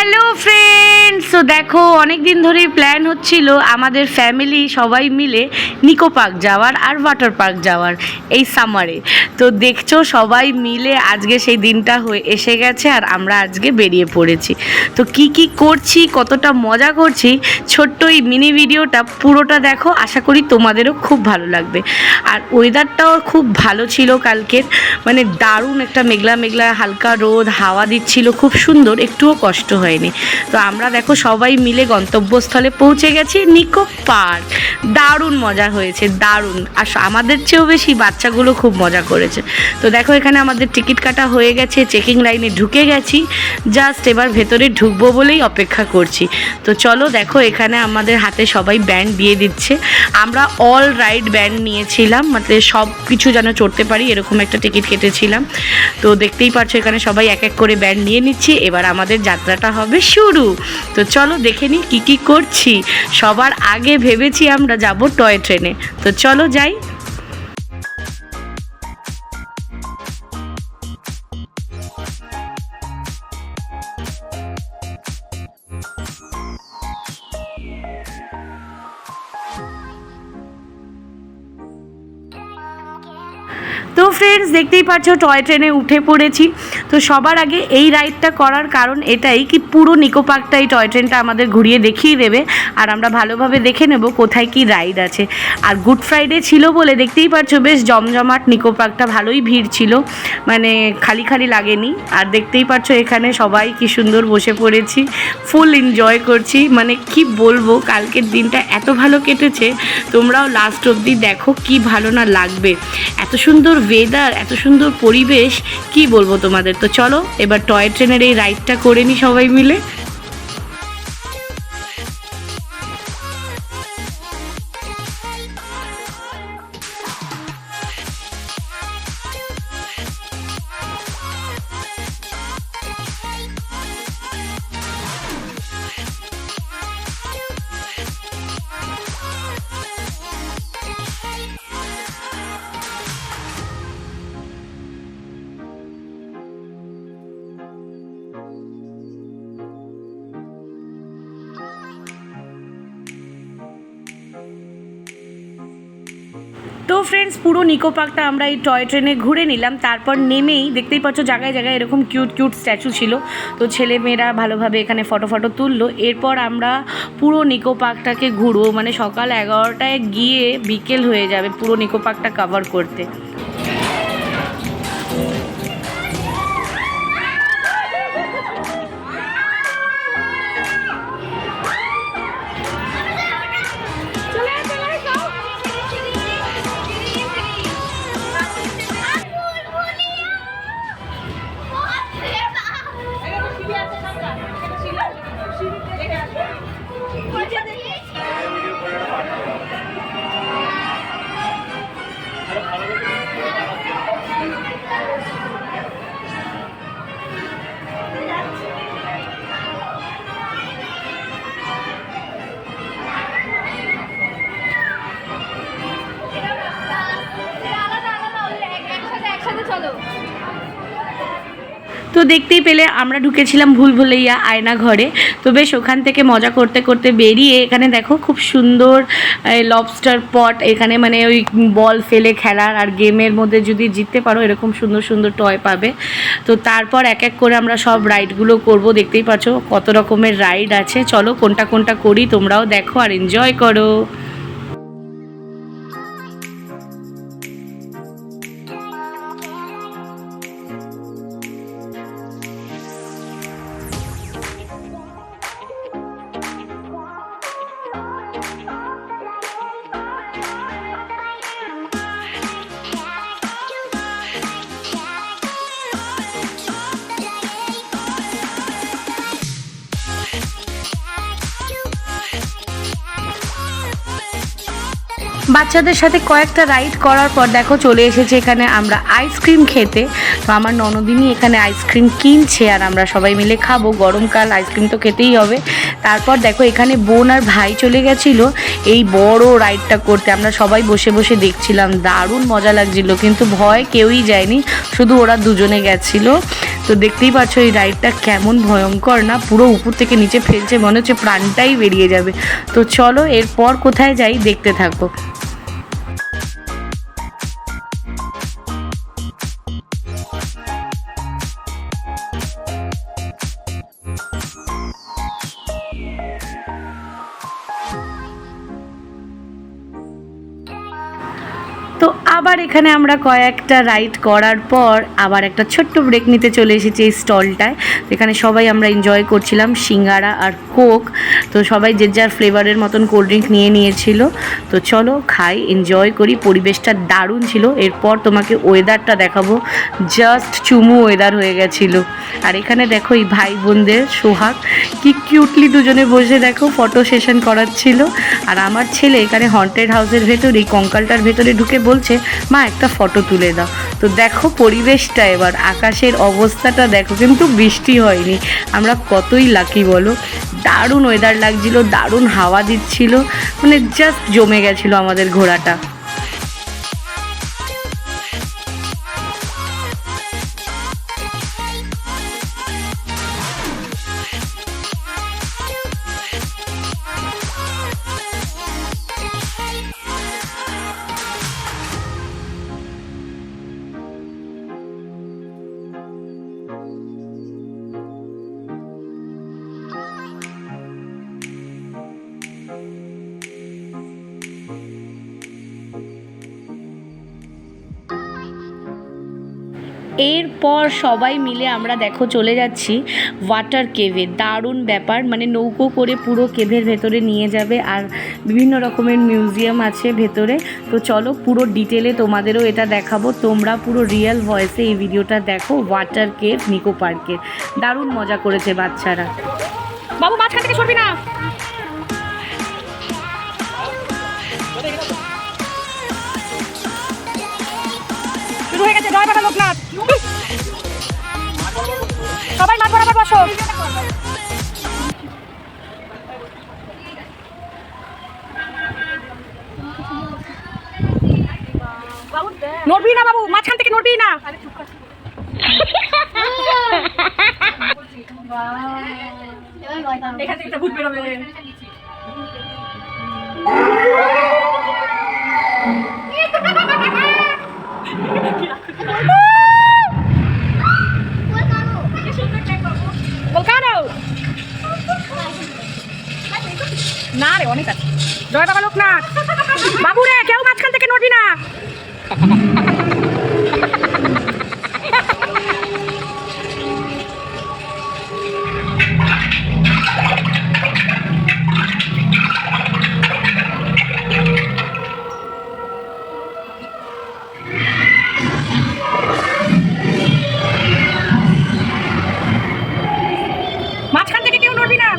Hello friends, তো দেখো অনেক দিন ধরেই প্ল্যান হচ্ছিল আমাদের ফ্যামিলি সবাই মিলে নিকো পার্ক যাওয়ার আর ওয়াটার পার্ক যাওয়ার এই সামারে। তো দেখছো সবাই মিলে আজকে সেই দিনটা হয়ে এসে গেছে আর আমরা আজকে বেরিয়ে পড়েছি। তো কি করছি, কতটা মজা করছি, ছোট্ট এই মিনি ভিডিওটা পুরোটা দেখো, আশা করি তোমাদেরও খুব ভালো লাগবে। আর ওয়েদারটাও খুব ভালো ছিল কালকের, মানে দারুণ একটা মেঘলা মেঘলা হালকা রোদ, হাওয়া দিচ্ছিল, খুব সুন্দর, একটুও কষ্ট হয়নি। তো আমরা দেখো সবাই মিলে গন্তব্যস্থলে পৌঁছে গেছি নিকো পার্ক। দারুণ মজা হয়েছে, দারুণ। আর আমাদের চেয়েও বেশি বাচ্চাগুলো খুব মজা করেছে। তো দেখো এখানে আমাদের টিকিট কাটা হয়ে গেছে, চেকিং লাইনে ঢুকে গেছি, জাস্ট এবার ভেতরে ঢুকবো বলেই অপেক্ষা করছি। তো চলো দেখো এখানে আমাদের হাতে সবাই ব্যান্ড দিয়ে দিচ্ছে। আমরা অল রাইড ব্যান্ড নিয়েছিলাম, মানে সব কিছু যেন চড়তে পারি এরকম একটা টিকিট কেটেছিলাম। তো দেখতেই পাচ্ছ এখানে সবাই এক এক করে ব্যান্ড নিয়ে নিচ্ছি, এবার আমাদের যাত্রাটা হবে শুরু। তো চলো দেখে নিই কী করছি। সবার আগে ভেবেছি আমরা যাব টয় ট্রেনে, তো চলো যাই। তো ফ্রেন্ডস দেখতেই পাচ্ছ টয় ট্রেনে উঠে পড়েছি। তো সবার আগে এই রাইডটা করার কারণ এটাই কি পুরো নিকো পার্কটা এই টয় ট্রেনটা আমাদের ঘুরিয়ে দেখিয়ে দেবে আর আমরা ভালোভাবে দেখে নেব কোথায় কি রাইড আছে। আর গুড ফ্রাইডে ছিল বলে দেখতেই পাচ্ছ বেশ জমজমাট নিকো পার্কটা, ভালোই ভিড় ছিল, মানে খালি খালি লাগেনি। আর দেখতেই পাচ্ছ এখানে সবাই কি সুন্দর বসে পড়েছি, ফুল এনজয় করছি। মানে কি বলবো, কালকের দিনটা এত ভালো কেটেছে, তোমরাও লাস্ট অবধি দেখো কি ভালো না লাগবে। এত সুন্দর ওয়েদার, এত সুন্দর পরিবেশ, কি বলবো তোমাদের। তো চলো এবার টয় ট্রেনের এই রাইডটা করে নিই সবাই মিলে। তো ফ্রেন্ডস পুরো নিকো পার্কটা আমরা এই টয় ট্রেনে ঘুরে নিলাম। তারপর নেমেই দেখতেই পাচ্ছ জায়গায় জায়গায় এরকম কিউট স্ট্যাচু ছিল, তো ছেলেমেয়েরা ভালোভাবে এখানে ফটো তুললো। এরপর আমরা পুরো নিকো পার্কটাকে ঘুরবো, মানে সকাল 11টায় গিয়ে বিকেল হয়ে যাবে পুরো নিকো পার্কটা কভার করতে। তো দেখতেই পেলে আমরা ঢুকেছিলাম ভুলভুলাইয়া আয়না ঘরে। তো বেশ ওখান থেকে মজা করতে করতে বেরিয়ে এখানে দেখো খুব সুন্দর লবস্টার পট, এখানে মানে ওই বল ফেলে খেলার আর গেমের মধ্যে যদি জিততে পারো এরকম সুন্দর সুন্দর টয় পাবে। তো তারপর এক এক করে আমরা সব রাইডগুলো করব। দেখতেই পাচ্ছ কত রকমের রাইড আছে, চলো কোনটা করি তোমরাও দেখো আর এনজয় করো। বাচ্চাদের সাথে কয়েকটা রাইড করার পর দেখো চলে এসেছে এখানে আমরা আইসক্রিম খেতে। তো আমার ননদিনী এখানে আইসক্রিম কিনছে আর আমরা সবাই মিলে খাবো, গরমকাল আইসক্রিম তো খেতেই হবে। তারপর দেখো এখানে বোন আর ভাই চলে গেছিলো এই বড় রাইডটা করতে, আমরা সবাই বসে বসে দেখছিলাম, দারুণ মজা লাগছিল, কিন্তু ভয় কেউই যায়নি, শুধু ওরা দুজনে গেছিলো। তো দেখতেই পাচ্ছ এই রাইডটা কেমন ভয়ঙ্কর না, পুরো উপর থেকে নিচে ফেলছে, মনে হচ্ছে প্রাণটাই বেরিয়ে যাবে। তো চলো এরপর কোথায় যাই দেখতে থাকো। তো আবার এখানে আমরা কয়েকটা রাইড করার পর আবার একটা ছোট্ট ব্রেক নিতে চলে এসেছি এই স্টলটায়। এখানে সবাই আমরা এনজয় করছিলাম সিঙ্গারা আর কোক। তো সবাই যে যার ফ্লেভারের মতন কোল্ড ড্রিঙ্ক নিয়ে নিয়েছিল। তো চলো খাই, এনজয় করি, পরিবেশটা দারুণ ছিল। এরপর তোমাকে ওয়েদারটা দেখাবো, জাস্ট চুমু ওয়েদার হয়ে গেছিলো। আর এখানে দেখো এই ভাই বোনদের সোহাগ কি কিউটলি দুজনে বসে দেখো ফটো সেশন করাচ্ছিল। আর আমার ছেলে এখানে হন্টেড হাউসের ভেতরে কঙ্কালটার ভেতরে ঢুকে বলছে মা একটা ফটো তুলে দাও। তো দেখো পরিবেশটা, এবার আকাশের অবস্থাটা দেখো, কিন্তু বৃষ্টি হয়নি, আমরা কতই লাকি বলো। দারুণ ওয়েদার লাগছিল, দারুণ হাওয়া দিচ্ছিল, মানে জাস্ট জমে গেছিলো আমাদের ঘোরাটা। এরপর সবাই মিলে আমরা দেখো চলে যাচ্ছি ওয়াটার কেভে। দারুণ ব্যাপার, মানে নৌকো করে পুরো কেভের ভেতরে নিয়ে যাবে, আর বিভিন্ন রকমের মিউজিয়াম আছে ভেতরে। তো চলো পুরো ডিটেলে তোমাদেরও এটা দেখাবো, তোমরা পুরো রিয়েল ভয়েসে এই ভিডিওটা দেখো। ওয়াটার কেভ নিকো পার্কের দারুণ মজা করেছে বাচ্চারা। বাবু মাঝখান থেকে সরবি না। শুরু হয়ে গেছে জয় বাবা লোকনাথ। সবাই মাঠ বরাবর বসো। নড়বি না বাবু, মাঝখান থেকে নড়বি না। এখান থেকে একটা ভূত বেরোবে। না রে অনেক আছে। জয় বাবা লোকনাথ। বাবু রে কেউ মাঝখান থেকে নড়বি না। মাঝখান থেকে কেউ নড়বি না।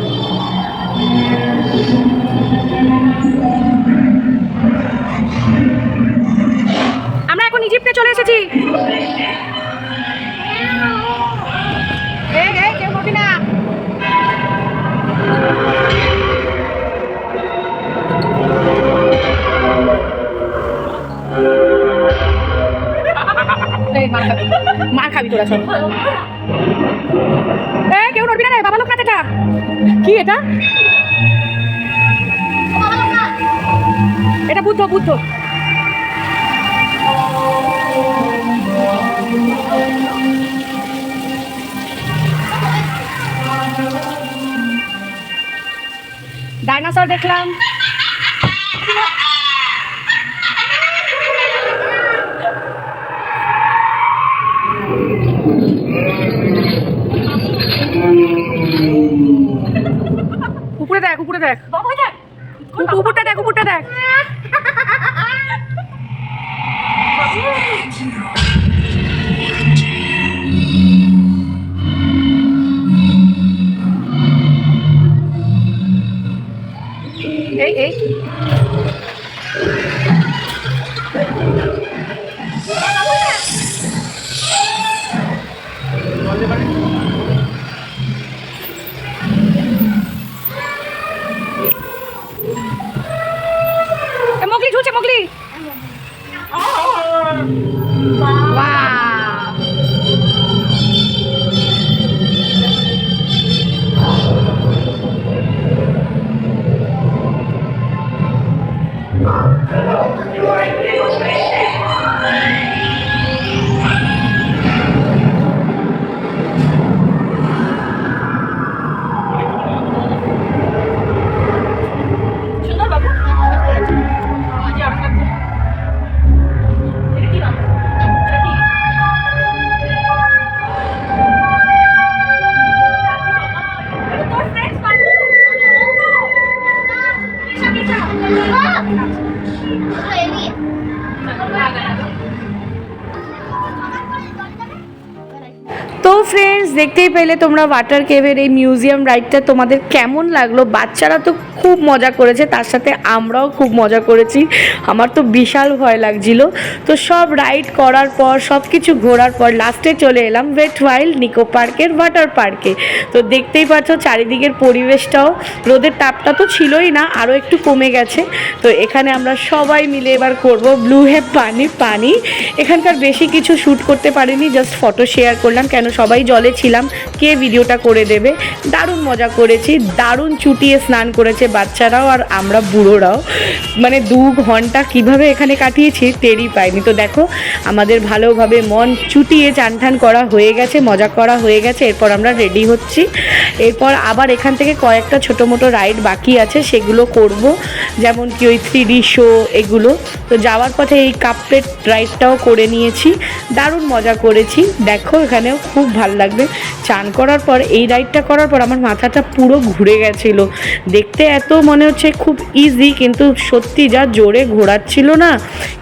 আমরা এখন ইজিপ্টে চলে এসেছি। কেউ নড়বি না। মার খাবি তোরা সব। কেউ নড়বি না রে বাবা লোকনাথ। এটা কি? এটা বুদ্ধ। বুদ্ধ ডাইনোসর দেখলাম। উপরে দেখ, উপরে দেখ, উপরটা দেখ, উপরটা দেখ। এই মোগলি ঝুলছে, মোগলি। দেখতেই পেলে তোমরা ওয়াটার কেভের এই মিউজিয়াম রাইডটা তোমাদের কেমন লাগলো। বাচ্চারা তো খুব মজা করেছে, তার সাথে আমরাও খুব মজা করেছি। আমার তো বিশাল ভয় লাগছিল। তো সব রাইড করার পর সব কিছু ঘোরার পর লাস্টে চলে এলাম ওয়েট ওয়াইল্ড নিকো পার্কের ওয়াটার পার্কে। তো দেখতেই পাচ্ছ চারিদিকের পরিবেশটাও, রোদের তাপটা তো ছিলই না, আরও একটু কমে গেছে। তো এখানে আমরা সবাই মিলে এবার করব ব্লু হেপ পানি। এখানকার বেশি কিছু শ্যুট করতে পারিনি, জাস্ট ফটো শেয়ার করলাম, কেন সবাই জলে ছিলাম, কে ভিডিওটা করে দেবে। দারুণ মজা করেছি, দারুণ চুটিয়ে স্নান করেছে বাচ্চারাও আর আমরা বুড়োরাও। মানে 2 ঘন্টা কিভাবে এখানে কাটিয়েছি টেরই পাইনি। তো দেখো আমাদের ভালোভাবে মন চুটিয়ে চান টান করা হয়ে গেছে, মজা করা হয়ে গেছে। এরপর আমরা রেডি হচ্ছি, এরপর আবার এখান থেকে কয়েকটা ছোটো মোটো রাইড বাকি আছে, সেগুলো করব, যেমন কি ওই 3D শো এগুলো। তো যাওয়ার পথে এই কাপ প্লেট রাইডটাও করে নিয়েছি, দারুণ মজা করেছি। দেখো এখানেও খুব ভালো লাগবে। চান করার পর এই রাইডটা করার পর আমার মাথাটা পুরো ঘুরে গেছিলো। দেখতে এত মনে হচ্ছে খুব ইজি, কিন্তু সত্যি যা জোরে ঘোরাচ্ছিল না,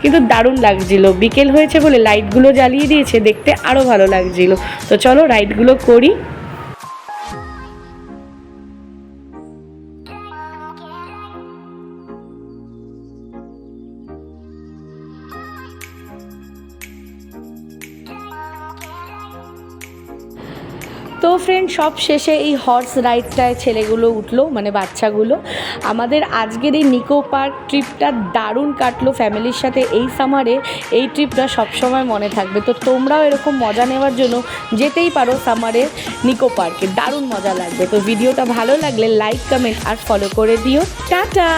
কিন্তু দারুণ লাগছিল। বিকেল হয়েছে বলে লাইটগুলো জ্বালিয়ে দিয়েছে, দেখতে আরও ভালো লাগছিল। তো চলো রাইডগুলো করি। তো ফ্রেন্ড সব শেষে এই হর্স রাইডটায় ছেলেগুলো উঠলো, মানে বাচ্চাগুলো। আমাদের আজকের এই নিকো পার্ক ট্রিপটা দারুণ কাটলো ফ্যামিলির সাথে। এই সামারে এই ট্রিপটা সবসময় মনে থাকবে। তো তোমরাও এরকম মজা নেওয়ার জন্য যেতেই পারো সামারে নিকো পার্কে, দারুণ মজা লাগবে। তো ভিডিওটা ভালো লাগলে লাইক, কমেন্ট আর ফলো করে দিও। টাটা।